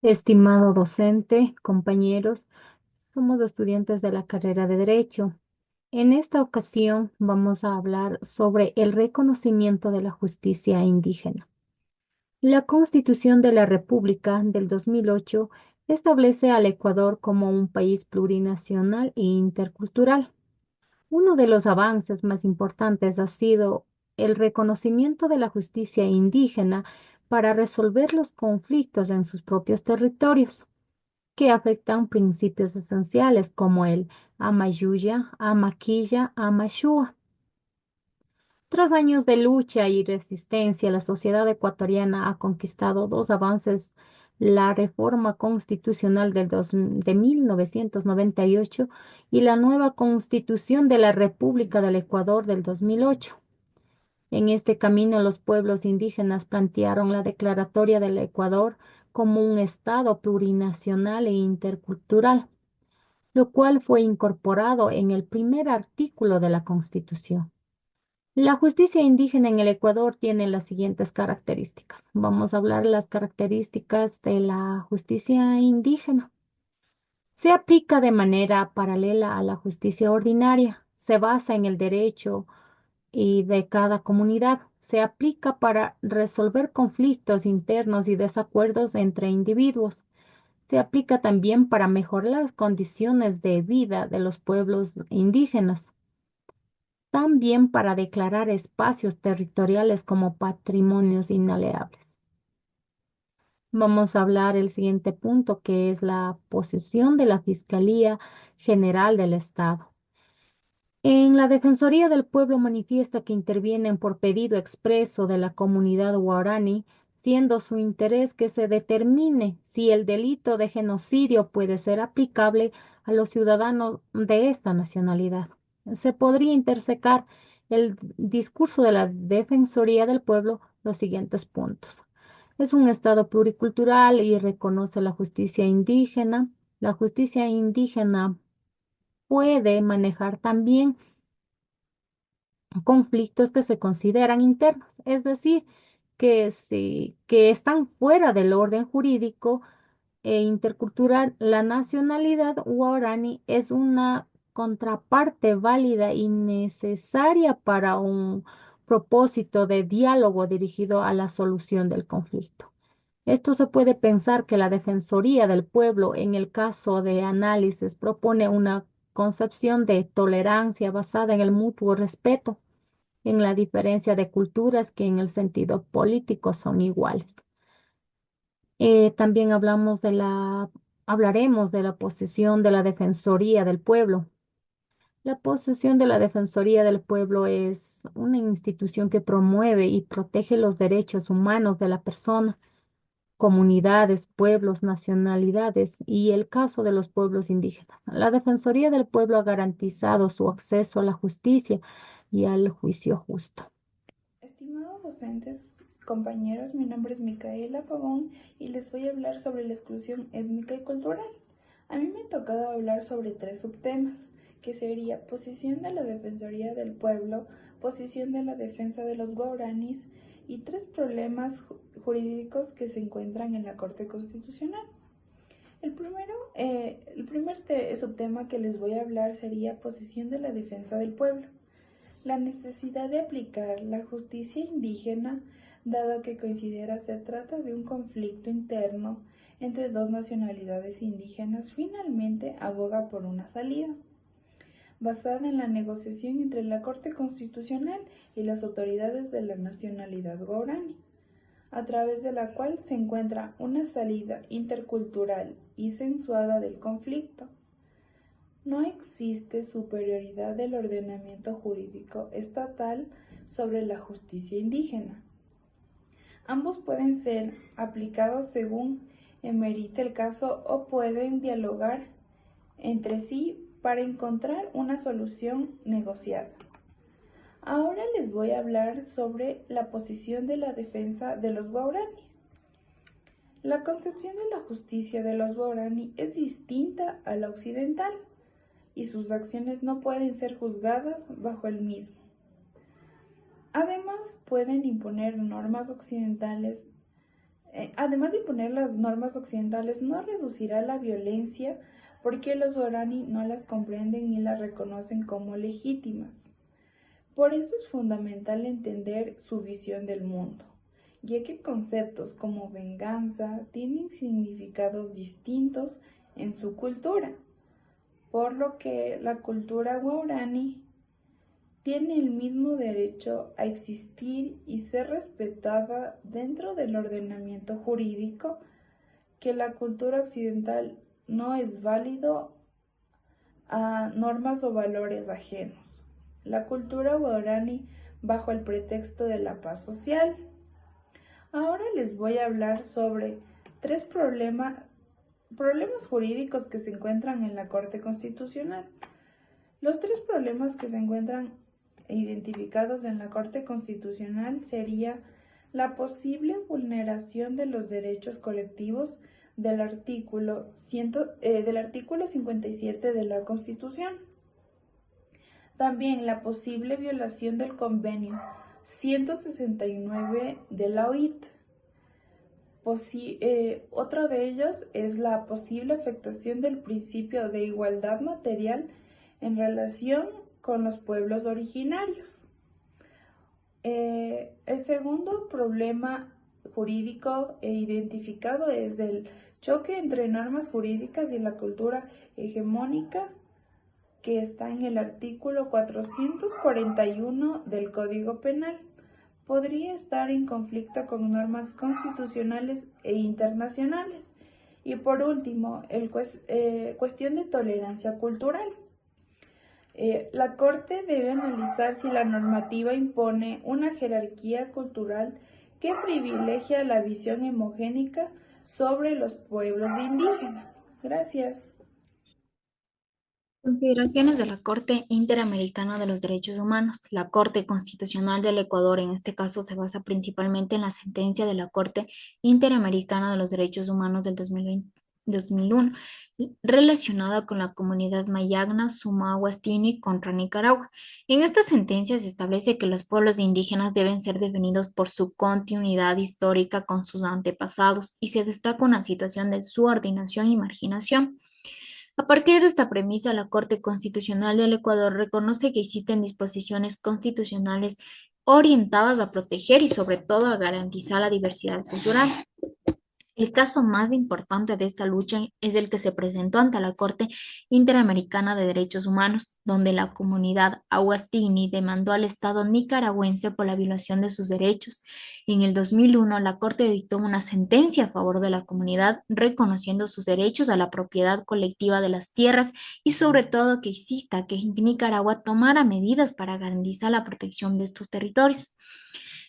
Estimado docente, compañeros, somos estudiantes de la carrera de Derecho. En esta ocasión vamos a hablar sobre el reconocimiento de la justicia indígena. La Constitución de la República del 2008 establece al Ecuador como un país plurinacional e intercultural. Uno de los avances más importantes ha sido el reconocimiento de la justicia indígena para resolver los conflictos en sus propios territorios que afectan principios esenciales como el Amayuya, Amaquilla, Amashua. Tras años de lucha y resistencia, la sociedad ecuatoriana ha conquistado dos avances: la reforma constitucional de 1998 y la nueva constitución de la República del Ecuador del 2008. En este camino, los pueblos indígenas plantearon la declaratoria del Ecuador como un estado plurinacional e intercultural, lo cual fue incorporado en el primer artículo de la Constitución. La justicia indígena en el Ecuador tiene las siguientes características. Vamos a hablar de las características de la justicia indígena. Se aplica de manera paralela a la justicia ordinaria. Se basa en el derecho y de cada comunidad. Se aplica para resolver conflictos internos y desacuerdos entre individuos. Se aplica también para mejorar las condiciones de vida de los pueblos indígenas, también para declarar espacios territoriales como patrimonios inalienables. Vamos a hablar el siguiente punto, que es la posición de la Fiscalía General del Estado. En la Defensoría del Pueblo manifiesta que intervienen por pedido expreso de la comunidad guaraní, siendo su interés que se determine si el delito de genocidio puede ser aplicable a los ciudadanos de esta nacionalidad. Se podría intersecar el discurso de la Defensoría del Pueblo los siguientes puntos. Es un Estado pluricultural y reconoce la justicia indígena. La justicia indígena puede manejar también conflictos que se consideran internos, es decir, que están fuera del orden jurídico e intercultural. La nacionalidad guaraní es una contraparte válida y necesaria para un propósito de diálogo dirigido a la solución del conflicto. Esto se puede pensar que la Defensoría del Pueblo, en el caso de análisis, propone una concepción de tolerancia basada en el mutuo respeto, en la diferencia de culturas que en el sentido político son iguales. También hablaremos de la posición de la Defensoría del Pueblo. La posición de la Defensoría del Pueblo es una institución que promueve y protege los derechos humanos de la persona, comunidades, pueblos, nacionalidades y el caso de los pueblos indígenas. La Defensoría del Pueblo ha garantizado su acceso a la justicia y al juicio justo. Estimados docentes, compañeros, mi nombre es Micaela Pavón y les voy a hablar sobre la exclusión étnica y cultural. A mí me ha tocado hablar sobre tres subtemas, que sería posición de la Defensoría del Pueblo, posición de la defensa de los guaraníes y tres problemas jurídicos que se encuentran en la Corte Constitucional. El primer subtema que les voy a hablar sería posición de la defensa del pueblo. La necesidad de aplicar la justicia indígena, dado que considera se trata de un conflicto interno entre dos nacionalidades indígenas, finalmente aboga por una salida, basada en la negociación entre la Corte Constitucional y las autoridades de la nacionalidad guaraní, a través de la cual se encuentra una salida intercultural y sensuada del conflicto. No existe superioridad del ordenamiento jurídico estatal sobre la justicia indígena. Ambos pueden ser aplicados según emerite el caso o pueden dialogar entre sí para encontrar una solución negociada. Ahora les voy a hablar sobre la posición de la defensa de los guaraní. La concepción de la justicia de los guaraní es distinta a la occidental y sus acciones no pueden ser juzgadas bajo el mismo. Además, pueden imponer normas occidentales además de imponer las normas occidentales, no reducirá la violencia porque los guaraní no las comprenden ni las reconocen como legítimas. Por eso es fundamental entender su visión del mundo, ya que conceptos como venganza tienen significados distintos en su cultura, por lo que la cultura guaraní tiene el mismo derecho a existir y ser respetada dentro del ordenamiento jurídico que la cultura occidental no es válido a normas o valores ajenos. La cultura guaraní bajo el pretexto de la paz social. Ahora les voy a hablar sobre tres problemas jurídicos que se encuentran en la Corte Constitucional. Los tres problemas que se encuentran identificados en la Corte Constitucional sería la posible vulneración de los derechos colectivos del artículo 57 de la Constitución. También la posible violación del convenio 169 de la OIT. Otro de ellos es la posible afectación del principio de igualdad material en relación con los pueblos originarios. El segundo problema jurídico identificado es el choque entre normas jurídicas y la cultura hegemónica que está en el artículo 441 del Código Penal. Podría estar en conflicto con normas constitucionales e internacionales. Y por último, cuestión de tolerancia cultural. La Corte debe analizar si la normativa impone una jerarquía cultural que privilegia la visión homogénica sobre los pueblos indígenas. Gracias. Consideraciones de la Corte Interamericana de los Derechos Humanos. La Corte Constitucional del Ecuador, en este caso, se basa principalmente en la sentencia de la Corte Interamericana de los Derechos Humanos del 2001, relacionada con la comunidad mayagna Sumahuastini contra Nicaragua. En esta sentencia se establece que los pueblos indígenas deben ser definidos por su continuidad histórica con sus antepasados y se destaca una situación de subordinación y marginación. A partir de esta premisa, la Corte Constitucional del Ecuador reconoce que existen disposiciones constitucionales orientadas a proteger y sobre todo a garantizar la diversidad cultural. El caso más importante de esta lucha es el que se presentó ante la Corte Interamericana de Derechos Humanos, donde la comunidad Aguastini demandó al Estado nicaragüense por la violación de sus derechos. En el 2001, la Corte dictó una sentencia a favor de la comunidad, reconociendo sus derechos a la propiedad colectiva de las tierras y sobre todo que exista que Nicaragua tomara medidas para garantizar la protección de estos territorios.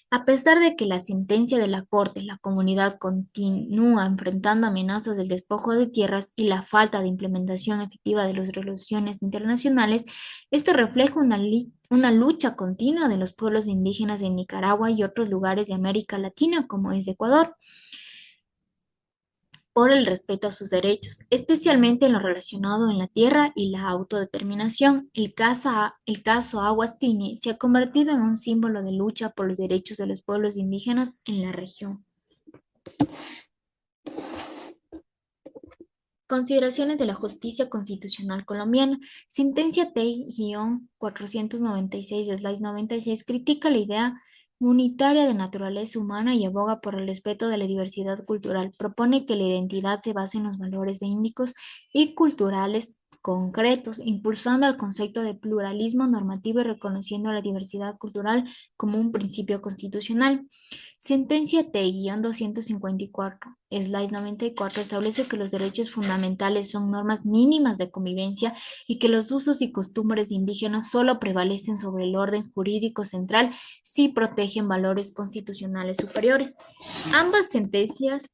A pesar de que la sentencia de la Corte, la comunidad continúa enfrentando amenazas del despojo de tierras y la falta de implementación efectiva de las resoluciones internacionales, esto refleja una lucha continua de los pueblos indígenas de Nicaragua y otros lugares de América Latina, como es Ecuador, por el respeto a sus derechos, especialmente en lo relacionado en la tierra y la autodeterminación. El caso Aguastini se ha convertido en un símbolo de lucha por los derechos de los pueblos indígenas en la región. Consideraciones de la justicia constitucional colombiana. Sentencia T-496/96 critica la idea unitaria de naturaleza humana y aboga por el respeto de la diversidad cultural. Propone que la identidad se base en los valores étnicos y culturales concretos, impulsando el concepto de pluralismo normativo y reconociendo la diversidad cultural como un principio constitucional. Sentencia T-254/94 establece que los derechos fundamentales son normas mínimas de convivencia y que los usos y costumbres indígenas solo prevalecen sobre el orden jurídico central si protegen valores constitucionales superiores. Ambas sentencias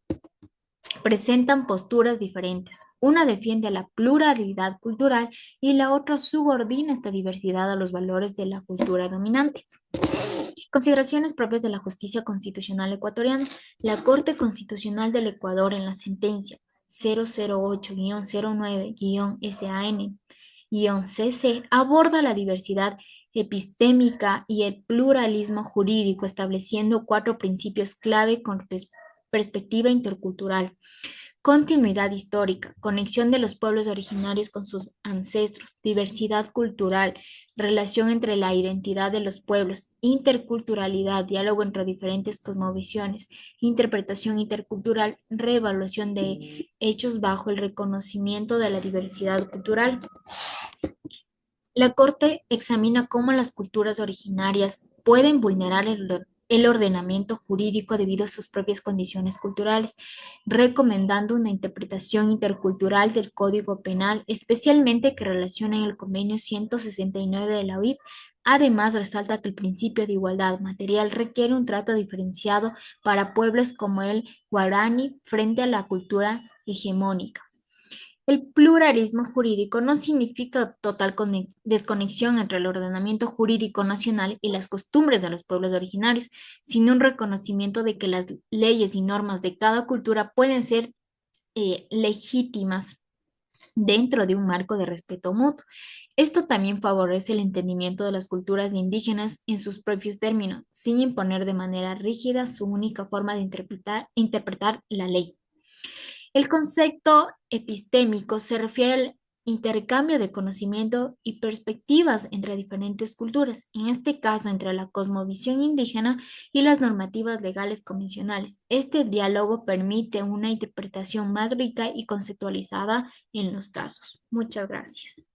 presentan posturas diferentes. Una defiende a la pluralidad cultural y la otra subordina esta diversidad a los valores de la cultura dominante. Consideraciones propias de la justicia constitucional ecuatoriana. La Corte Constitucional del Ecuador en la sentencia 008-09-SAN-CC aborda la diversidad epistémica y el pluralismo jurídico, estableciendo 4 principios clave con perspectiva intercultural. Continuidad histórica, conexión de los pueblos originarios con sus ancestros, diversidad cultural, relación entre la identidad de los pueblos, interculturalidad, diálogo entre diferentes cosmovisiones, interpretación intercultural, reevaluación de hechos bajo el reconocimiento de la diversidad cultural. La Corte examina cómo las culturas originarias pueden vulnerar el ordenamiento jurídico debido a sus propias condiciones culturales, recomendando una interpretación intercultural del Código Penal, especialmente que relaciona el Convenio 169 de la OIT. Además, resalta que el principio de igualdad material requiere un trato diferenciado para pueblos como el guaraní frente a la cultura hegemónica. El pluralismo jurídico no significa total desconexión entre el ordenamiento jurídico nacional y las costumbres de los pueblos originarios, sino un reconocimiento de que las leyes y normas de cada cultura pueden ser legítimas dentro de un marco de respeto mutuo. Esto también favorece el entendimiento de las culturas indígenas en sus propios términos, sin imponer de manera rígida su única forma de interpretar la ley. El concepto epistémico se refiere al intercambio de conocimiento y perspectivas entre diferentes culturas, en este caso entre la cosmovisión indígena y las normativas legales convencionales. Este diálogo permite una interpretación más rica y conceptualizada en los casos. Muchas gracias.